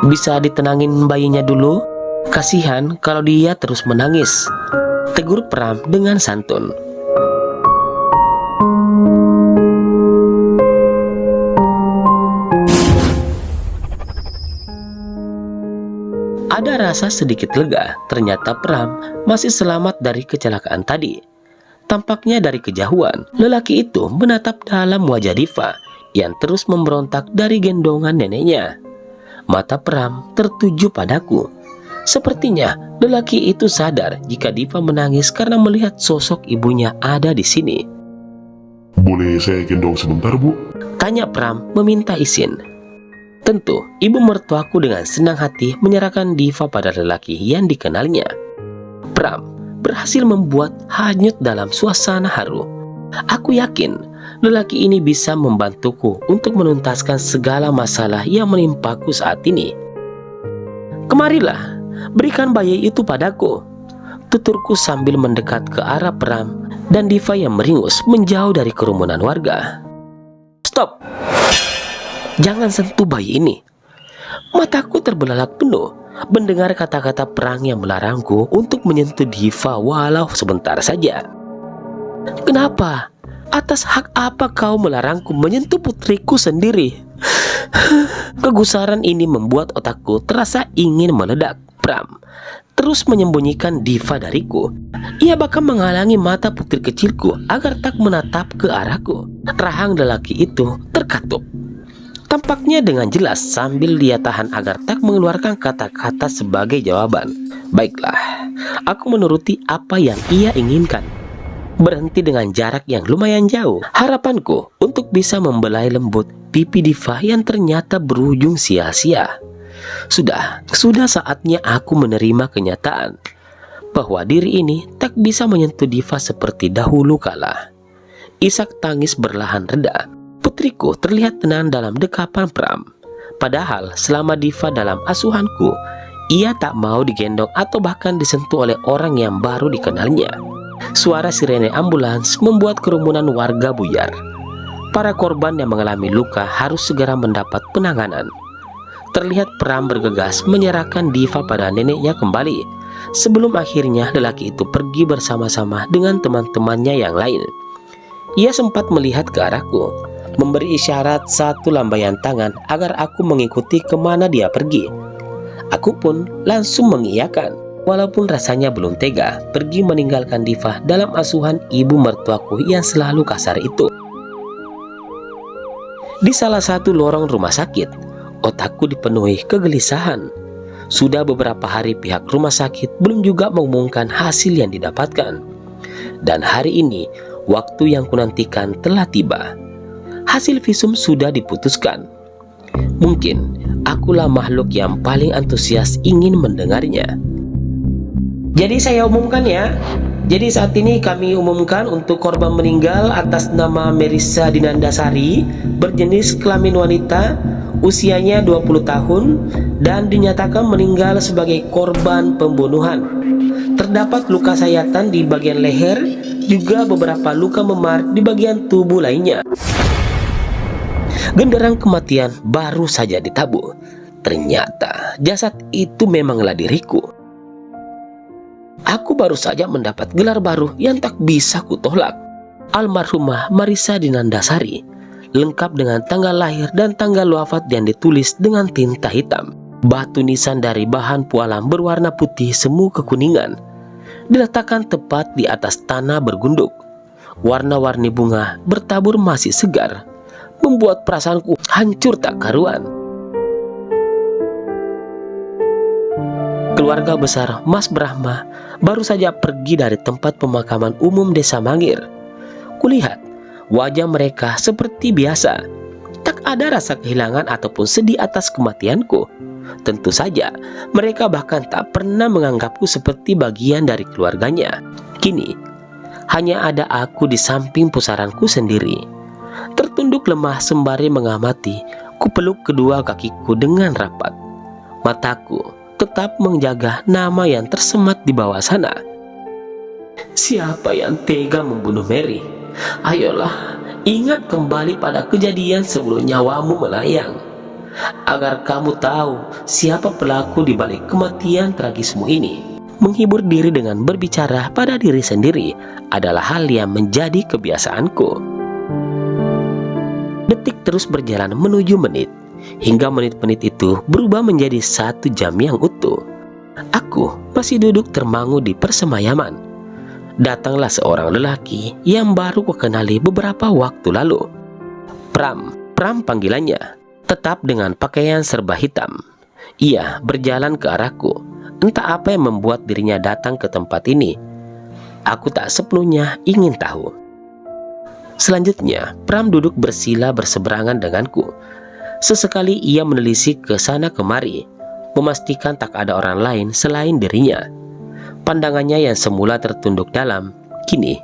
Bisa ditenangin bayinya dulu? Kasihan kalau dia terus menangis, tegur Pram dengan santun. Ada rasa sedikit lega, ternyata Pram masih selamat dari kecelakaan tadi. Tampaknya dari kejauhan, lelaki itu menatap dalam wajah Diva yang terus memberontak dari gendongan neneknya. Mata Pram tertuju padaku. Sepertinya lelaki itu sadar jika Diva menangis karena melihat sosok ibunya ada di sini. Boleh saya gendong sebentar, Bu? Tanya Pram meminta izin. Tentu, ibu mertuaku dengan senang hati menyerahkan Diva pada lelaki yang dikenalnya. Pram berhasil membuat hanyut dalam suasana haru. Aku yakin lelaki ini bisa membantuku untuk menuntaskan segala masalah yang menimpaku saat ini. Kemarilah, berikan bayi itu padaku, tuturku sambil mendekat ke arah Pram dan Diva yang meringis menjauh dari kerumunan warga. Stop! Jangan sentuh bayi ini. Mataku terbelalak penuh mendengar kata-kata Pram yang melarangku untuk menyentuh Diva walau sebentar saja. Kenapa? Atas hak apa kau melarangku menyentuh putriku sendiri? Kegusaran ini membuat otakku terasa ingin meledak. Pram terus menyembunyikan Diva dariku. Ia bahkan menghalangi mata putri kecilku agar tak menatap ke arahku. Rahang lelaki itu terkatup. Tampaknya dengan jelas sambil dia tahan agar tak mengeluarkan kata-kata sebagai jawaban. Baiklah, aku menuruti apa yang ia inginkan. Berhenti dengan jarak yang lumayan jauh. Harapanku untuk bisa membelai lembut pipi Diva yang ternyata berujung sia-sia. Sudah saatnya aku menerima kenyataan bahwa diri ini tak bisa menyentuh Diva seperti dahulu kala. Isak tangis berlahan reda. Putriku terlihat tenang dalam dekapan Pram. Padahal selama Diva dalam asuhanku, ia tak mau digendong atau bahkan disentuh oleh orang yang baru dikenalnya. Suara sirene ambulans membuat kerumunan warga buyar. Para korban yang mengalami luka harus segera mendapat penanganan. Terlihat Pram bergegas menyerahkan Diva pada neneknya kembali, sebelum akhirnya lelaki itu pergi bersama-sama dengan teman-temannya yang lain. Ia sempat melihat ke arahku, memberi isyarat satu lambaian tangan agar aku mengikuti kemana dia pergi. Aku pun langsung mengiyakan, walaupun rasanya belum tega pergi meninggalkan Diva dalam asuhan ibu mertuaku yang selalu kasar itu. Di salah satu lorong rumah sakit, otakku dipenuhi kegelisahan. Sudah beberapa hari pihak rumah sakit belum juga mengumumkan hasil yang didapatkan. Dan hari ini, waktu yang kunantikan telah tiba. Hasil visum sudah diputuskan. Mungkin akulah makhluk yang paling antusias ingin mendengarnya. Jadi saya umumkan ya. Jadi saat ini kami umumkan untuk korban meninggal atas nama Merissa Dinandasari, berjenis kelamin wanita, usianya 20 tahun, dan dinyatakan meninggal sebagai korban pembunuhan. Terdapat luka sayatan di bagian leher, juga beberapa luka memar di bagian tubuh lainnya. Genderang kematian baru saja ditabuh. Ternyata jasad itu memanglah diriku. Aku baru saja mendapat gelar baru yang tak bisa kutolak. Almarhumah Merissa Dinandasari, lengkap dengan tanggal lahir dan tanggal wafat yang ditulis dengan tinta hitam. Batu nisan dari bahan pualam berwarna putih semu kekuningan diletakkan tepat di atas tanah bergunduk. Warna-warni bunga bertabur masih segar, membuat perasaanku hancur tak karuan. Keluarga besar Mas Brahma baru saja pergi dari tempat pemakaman umum Desa Mangir. Kulihat wajah mereka seperti biasa. Tak ada rasa kehilangan ataupun sedih atas kematianku. Tentu saja mereka bahkan tak pernah menganggapku seperti bagian dari keluarganya. Kini hanya ada aku di samping pusaranku sendiri. Tertunduk lemah sembari mengamati, kupeluk kedua kakiku dengan rapat. Mataku tetap menjaga nama yang tersemat di bawah sana. Siapa yang tega membunuh Mary? Ayolah, ingat kembali pada kejadian sebelum nyawamu melayang. agar kamu tahu siapa pelaku di balik kematian tragismu ini. Menghibur diri dengan berbicara pada diri sendiri adalah hal yang menjadi kebiasaanku. Detik terus berjalan menuju menit, hingga menit-menit itu berubah menjadi 1 jam yang utuh. Aku masih duduk termangu di persemayaman. Datanglah seorang lelaki yang baru kukenali beberapa waktu lalu. Pram panggilannya, tetap dengan pakaian serba hitam. Ia berjalan ke arahku. Entah apa yang membuat dirinya datang ke tempat ini. Aku tak sepenuhnya ingin tahu. Selanjutnya, Pram duduk bersila berseberangan denganku. Sesekali ia menelisik ke sana kemari, memastikan tak ada orang lain selain dirinya. Pandangannya yang semula tertunduk dalam, kini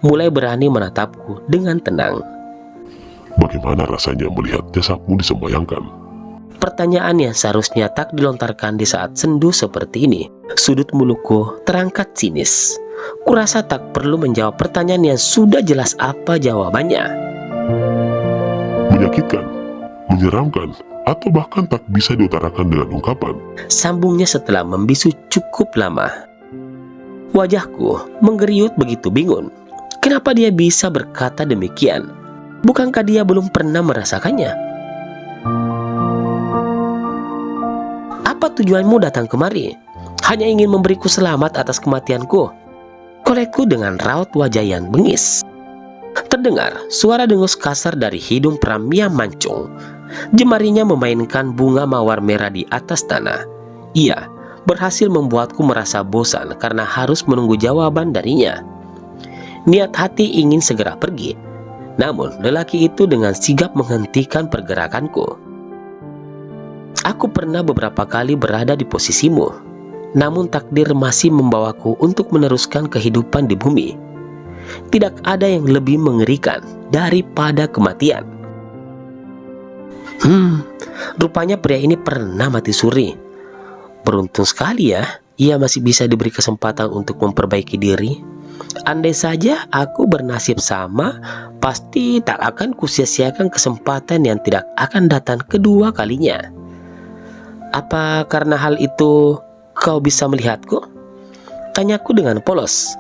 mulai berani menatapku dengan tenang. Bagaimana rasanya melihat jasadmu disembayangkan? Pertanyaan yang seharusnya tak dilontarkan di saat sendu seperti ini. Sudut mulutku terangkat sinis. Kurasa tak perlu menjawab pertanyaan yang sudah jelas apa jawabannya. Menyakitkan, menyeramkan, atau bahkan tak bisa diutarakan dengan ungkapan. Sambungnya setelah membisu cukup lama. Wajahku menggeriut begitu bingung. Kenapa dia bisa berkata demikian? Bukankah dia belum pernah merasakannya? Apa tujuanmu datang kemari? Hanya ingin memberiku selamat atas kematianku? Kolekku dengan raut wajah yang bengis. Terdengar suara dengus kasar dari hidung Pram yang mancung. Jemarinya memainkan bunga mawar merah di atas tanah. Ia berhasil membuatku merasa bosan karena harus menunggu jawaban darinya. Niat hati ingin segera pergi, namun lelaki itu dengan sigap menghentikan pergerakanku. Aku pernah beberapa kali berada di posisimu, namun takdir masih membawaku untuk meneruskan kehidupan di bumi. Tidak ada yang lebih mengerikan daripada kematian. Rupanya pria ini pernah mati suri. Beruntung sekali ya, ia masih bisa diberi kesempatan untuk memperbaiki diri. Andai saja aku bernasib sama, pasti tak akan kusia-siakan kesempatan yang tidak akan datang kedua kalinya. Apa karena hal itu kau bisa melihatku? Tanyaku dengan polos.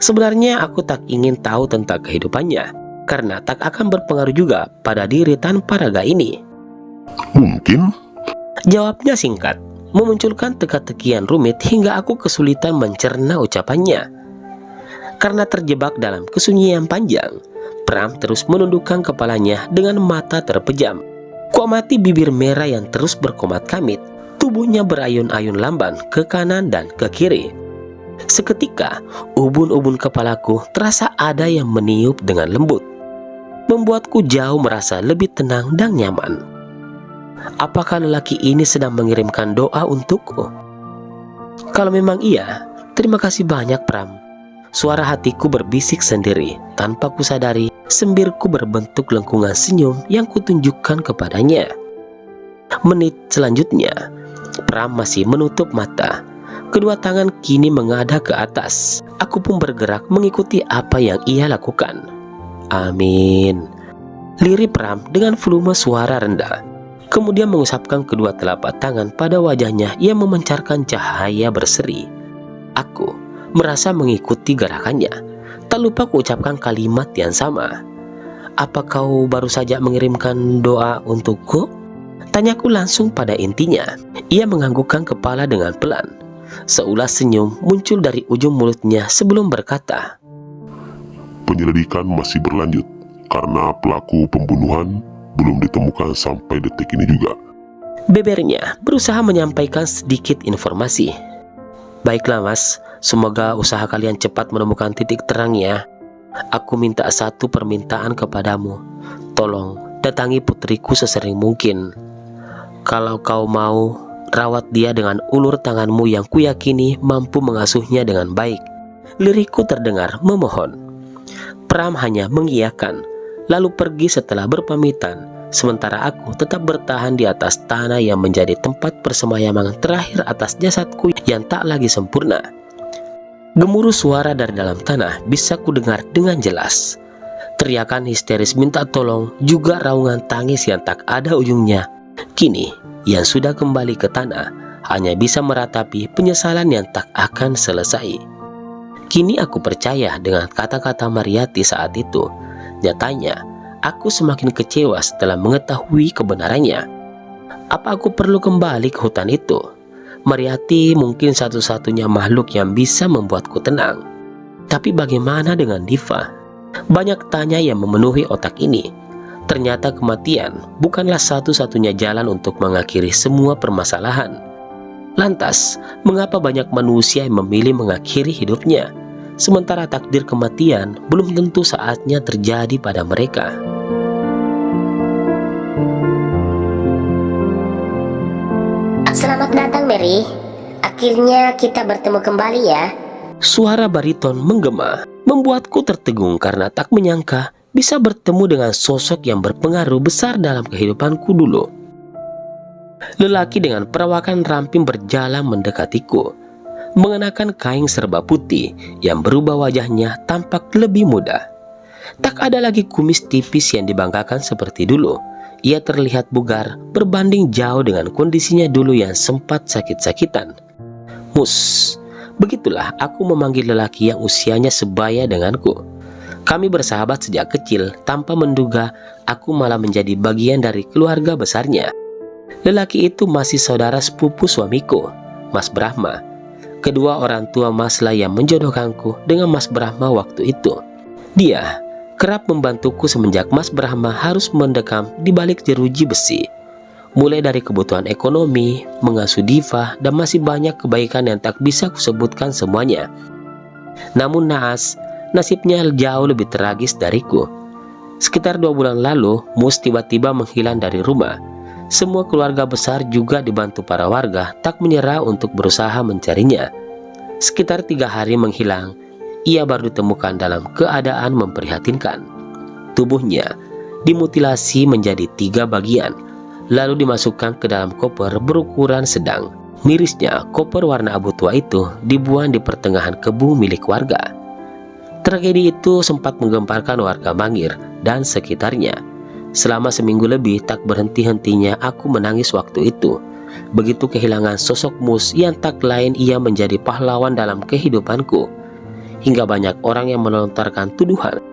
Sebenarnya aku tak ingin tahu tentang kehidupannya, karena tak akan berpengaruh juga pada diri tanpa raga ini. Mungkin. Jawabnya singkat, memunculkan teka-tekian rumit hingga aku kesulitan mencerna ucapannya. Karena terjebak dalam kesunyian panjang, Pram terus menundukkan kepalanya dengan mata terpejam. Kuamati bibir merah yang terus berkomat-kamit. Tubuhnya berayun-ayun lamban ke kanan dan ke kiri. Seketika, ubun-ubun kepalaku terasa ada yang meniup dengan lembut, membuatku jauh merasa lebih tenang dan nyaman. Apakah lelaki ini sedang mengirimkan doa untukku? Kalau memang iya, terima kasih banyak Pram. Suara hatiku berbisik sendiri. Tanpa kusadari, sembirku berbentuk lengkungan senyum yang kutunjukkan kepadanya. Menit selanjutnya, Pram masih menutup mata. Kedua tangan kini menghadap ke atas. Aku pun bergerak mengikuti apa yang ia lakukan. Amin, lirik Pram dengan volume suara rendah. Kemudian mengusapkan kedua telapak tangan pada wajahnya yang memancarkan cahaya berseri. Aku merasa mengikuti gerakannya. Tak lupa kuucapkan kalimat yang sama. Apa kau baru saja mengirimkan doa untukku? Tanyaku langsung pada intinya. Ia menganggukkan kepala dengan pelan. Seulas senyum muncul dari ujung mulutnya sebelum berkata, Penyelidikan masih berlanjut karena pelaku pembunuhan belum ditemukan sampai detik ini juga. Bebernya berusaha menyampaikan sedikit informasi. Baiklah mas, semoga usaha kalian cepat menemukan titik terang ya. Aku minta satu permintaan kepadamu. Tolong datangi putriku sesering mungkin. Kalau kau mau, rawat dia dengan ulur tanganmu yang kuyakini mampu mengasuhnya dengan baik. Lirikku terdengar memohon. Pram hanya mengiyakan, lalu pergi setelah berpamitan. Sementara aku tetap bertahan di atas tanah yang menjadi tempat persemayaman terakhir atas jasadku yang tak lagi sempurna. Gemuruh suara dari dalam tanah bisa kudengar dengan jelas. Teriakan histeris minta tolong, juga raungan tangis yang tak ada ujungnya, Kini, yang sudah kembali ke tanah hanya bisa meratapi penyesalan yang tak akan selesai. Kini aku percaya dengan kata-kata Mariati saat itu. Nyatanya, aku semakin kecewa setelah mengetahui kebenarannya. Apa aku perlu kembali ke hutan itu? Mariati mungkin satu-satunya makhluk yang bisa membuatku tenang. Tapi bagaimana dengan Diva? Banyak tanya yang memenuhi otak ini. Ternyata kematian bukanlah satu-satunya jalan untuk mengakhiri semua permasalahan. Lantas, mengapa banyak manusia yang memilih mengakhiri hidupnya, sementara takdir kematian belum tentu saatnya terjadi pada mereka? Selamat datang, Mary. Akhirnya kita bertemu kembali ya. Suara bariton menggema, membuatku tertegun karena tak menyangka bisa bertemu dengan sosok yang berpengaruh besar dalam kehidupanku dulu. Lelaki dengan perawakan ramping berjalan mendekatiku, mengenakan kain serba putih yang berubah wajahnya tampak lebih muda. Tak ada lagi kumis tipis yang dibanggakan seperti dulu. Ia terlihat bugar berbanding jauh dengan kondisinya dulu yang sempat sakit-sakitan. Mus, begitulah aku memanggil lelaki yang usianya sebaya denganku. Kami bersahabat sejak kecil, tanpa menduga aku malah menjadi bagian dari keluarga besarnya. Lelaki itu masih saudara sepupu suamiku, Mas Brahma. Kedua orang tua Maslah yang menjodohkanku dengan Mas Brahma waktu itu. Dia kerap membantuku semenjak Mas Brahma harus mendekam di balik jeruji besi. Mulai dari kebutuhan ekonomi, mengasuh Diva, dan masih banyak kebaikan yang tak bisa kusebutkan semuanya. Namun naas, nasibnya jauh lebih tragis dariku. Sekitar 2 bulan lalu, Mus tiba-tiba menghilang dari rumah. Semua keluarga besar juga dibantu para warga tak menyerah untuk berusaha mencarinya. Sekitar 3 hari menghilang, ia baru ditemukan dalam keadaan memprihatinkan. Tubuhnya dimutilasi menjadi 3 bagian, lalu dimasukkan ke dalam koper berukuran sedang. Mirisnya, koper warna abu tua itu dibuang di pertengahan kebun milik warga. Tragedi itu sempat menggemparkan warga Mangir dan sekitarnya. Selama seminggu lebih tak berhenti-hentinya aku menangis waktu itu. Begitu kehilangan sosok Mus yang tak lain ia menjadi pahlawan dalam kehidupanku. Hingga banyak orang yang melontarkan tuduhan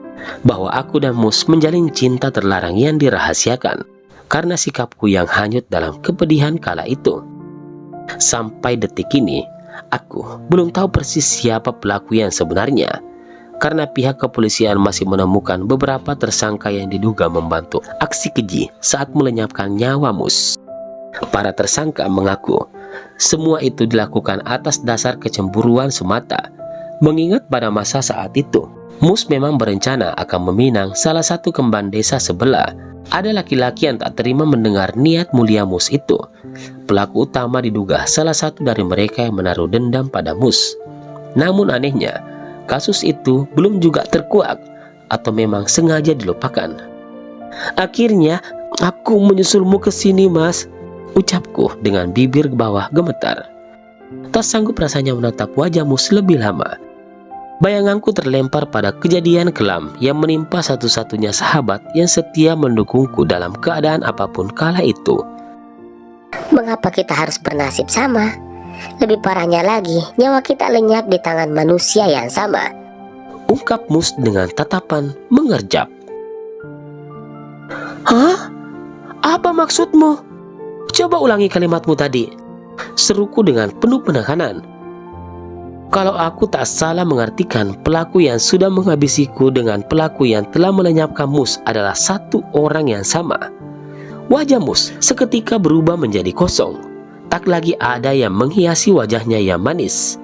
bahwa aku dan Mus menjalin cinta terlarang yang dirahasiakan karena sikapku yang hanyut dalam kepedihan kala itu. Sampai detik ini, aku belum tahu persis siapa pelaku yang sebenarnya, karena pihak kepolisian masih menemukan beberapa tersangka yang diduga membantu aksi keji saat melenyapkan nyawa Mus. Para tersangka mengaku semua itu dilakukan atas dasar kecemburuan semata, mengingat pada masa saat itu Mus memang berencana akan meminang salah satu kemban desa sebelah. Ada laki-laki yang tak terima mendengar niat mulia Mus itu. Pelaku utama diduga salah satu dari mereka yang menaruh dendam pada Mus. Namun anehnya, kasus itu belum juga terkuak atau memang sengaja dilupakan. Akhirnya, aku menyusulmu ke sini, Mas, ucapku dengan bibir ke bawah gemetar. Tak sanggup rasanya menatap wajah Mus lebih lama. Bayanganku terlempar pada kejadian kelam yang menimpa satu-satunya sahabat yang setia mendukungku dalam keadaan apapun kala itu. Mengapa kita harus bernasib sama? Lebih parahnya lagi, nyawa kita lenyap di tangan manusia yang sama, ungkap Mus dengan tatapan mengerjap. Hah? Apa maksudmu? Coba ulangi kalimatmu tadi, seruku dengan penuh penekanan. Kalau aku tak salah mengartikan, pelaku yang sudah menghabisiku dengan pelaku yang telah melenyapkan Mus adalah satu orang yang sama. Wajah Mus seketika berubah menjadi kosong. Tak lagi ada yang menghiasi wajahnya yang manis.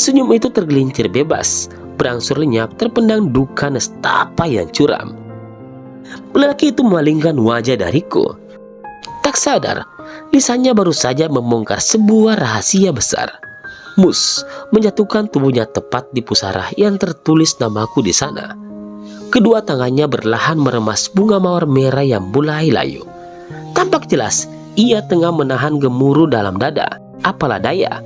Senyum itu tergelincir bebas, berangsur lenyap terpendang duka nestapa yang curam. Lelaki itu memalingkan wajah dariku. Tak sadar, lisannya baru saja membongkar sebuah rahasia besar. Mus menjatuhkan tubuhnya tepat di pusara yang tertulis namaku di sana. Kedua tangannya berlahan meremas bunga mawar merah yang mulai layu. Tampak jelas ia tengah menahan gemuruh dalam dada. Apalah daya,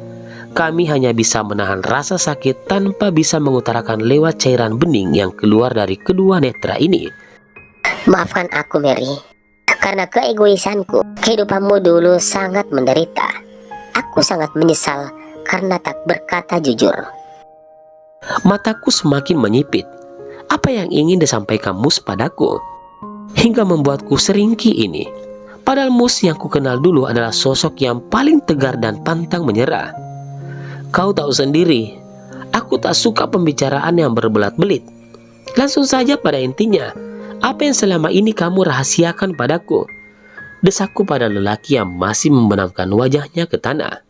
kami hanya bisa menahan rasa sakit tanpa bisa mengutarakan lewat cairan bening yang keluar dari kedua netra ini. Maafkan aku, Mary. Karena keegoisanku, kehidupanmu dulu sangat menderita. Aku sangat menyesal karena tak berkata jujur. Mataku semakin menyipit. Apa yang ingin disampaikan Mus padaku? Hingga membuatku seringkih ini. Padahal Mus yang ku kenal dulu adalah sosok yang paling tegar dan pantang menyerah. Kau tahu sendiri, aku tak suka pembicaraan yang berbelat-belit. Langsung saja pada intinya, apa yang selama ini kamu rahasiakan padaku? Desakku pada lelaki yang masih membenamkan wajahnya ke tanah.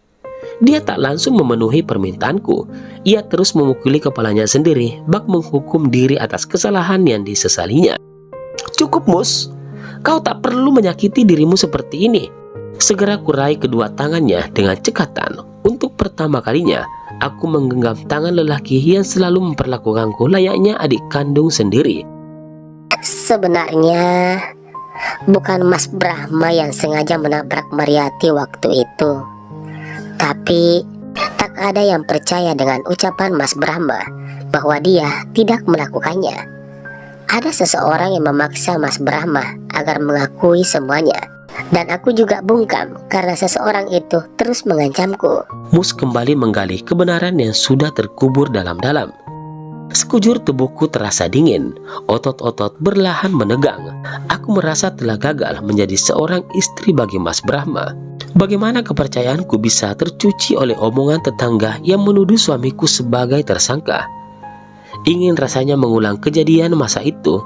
Dia tak langsung memenuhi permintaanku. Ia terus memukuli kepalanya sendiri, bak menghukum diri atas kesalahan yang disesalinya. Cukup Mus, kau tak perlu menyakiti dirimu seperti ini. Segera kurai kedua tangannya dengan cekatan. Untuk pertama kalinya, aku menggenggam tangan lelaki yang selalu memperlakukanku layaknya adik kandung sendiri. Sebenarnya bukan Mas Brahma yang sengaja menabrak Mariati waktu itu. Tapi tak ada yang percaya dengan ucapan Mas Brahma bahwa dia tidak melakukannya. Ada seseorang yang memaksa Mas Brahma agar mengakui semuanya. Dan aku juga bungkam karena seseorang itu terus mengancamku. Mus kembali menggali kebenaran yang sudah terkubur dalam-dalam. Sekujur tubuhku terasa dingin, otot-otot berlahan menegang. Aku merasa telah gagal menjadi seorang istri bagi Mas Brahma. Bagaimana kepercayaanku bisa tercuci oleh omongan tetangga yang menuduh suamiku sebagai tersangka? Ingin rasanya mengulang kejadian masa itu,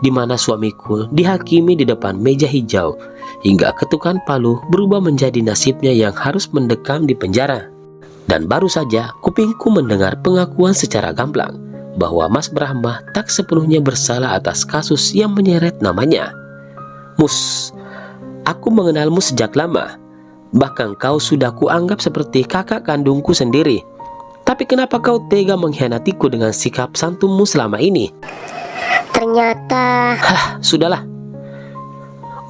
di mana suamiku dihakimi di depan meja hijau, hingga ketukan palu berubah menjadi nasibnya yang harus mendekam di penjara. Dan baru saja kupingku mendengar pengakuan secara gamblang bahwa Mas Brahma tak sepenuhnya bersalah atas kasus yang menyeret namanya. Mus, aku mengenalmu sejak lama. Bahkan kau sudah kuanggap seperti kakak kandungku sendiri. Tapi kenapa kau tega mengkhianatiku dengan sikap santunmu selama ini? Ternyata... Sudahlah.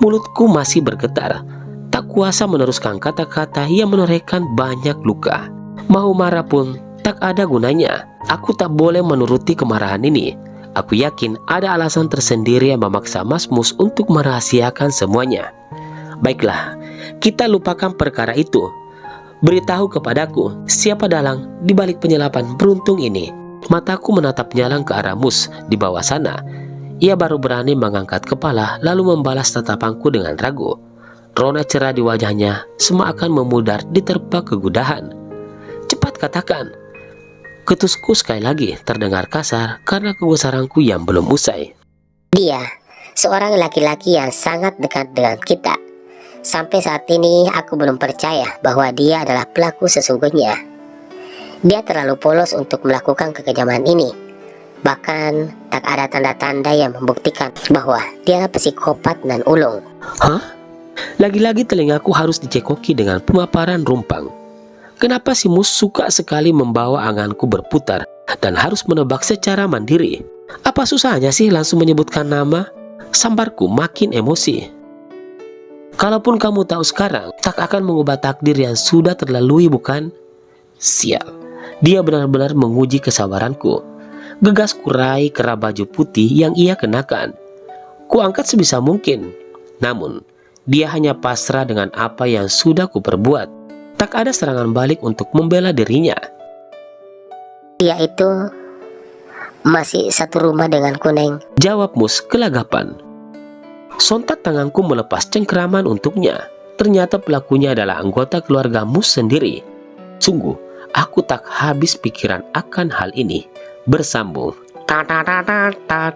Mulutku masih bergetar. Tak kuasa meneruskan kata-kata yang menorehkan banyak luka. Mau marah pun tak ada gunanya. Aku tak boleh menuruti kemarahan ini. Aku yakin ada alasan tersendiri yang memaksa Mas Mus untuk merahasiakan semuanya. Baiklah, kita lupakan perkara itu. Beritahu kepadaku siapa dalang di balik penyelapan beruntung ini. Mataku menatap nyalang ke arah Mus di bawah sana. Ia baru berani mengangkat kepala lalu membalas tatapanku dengan ragu. Rona cerah di wajahnya seakan memudar diterpa kegudahan. Cepat katakan. Ketusku sekali lagi terdengar kasar karena kegusaranku yang belum usai. Dia seorang laki-laki yang sangat dekat dengan kita. Sampai saat ini aku belum percaya bahwa dia adalah pelaku sesungguhnya. Dia terlalu polos untuk melakukan kekejaman ini. Bahkan tak ada tanda-tanda yang membuktikan bahwa dia adalah psikopat dan ulung. Hah? Lagi-lagi telingaku harus dicekoki dengan pemaparan rumpang. Kenapa si Mus suka sekali membawa anganku berputar dan harus menebak secara mandiri? Apa susahnya sih langsung menyebutkan nama? Sambarku makin emosi. Kalaupun kamu tahu sekarang, tak akan mengubah takdir yang sudah terlalui, bukan? Sial, dia benar-benar menguji kesabaranku. Gegas kurai kerah baju putih yang ia kenakan. Kuangkat sebisa mungkin. Namun, dia hanya pasrah dengan apa yang sudah kuperbuat. Tak ada serangan balik untuk membela dirinya. Dia itu masih satu rumah dengan Kuneng. Jawab Mus kelagapan. Sontak tanganku melepas cengkeraman untuknya. Ternyata pelakunya adalah anggota keluarga Mus sendiri. Sungguh, aku tak habis pikiran akan hal ini. Bersambung. Tat, tat, tat, tat.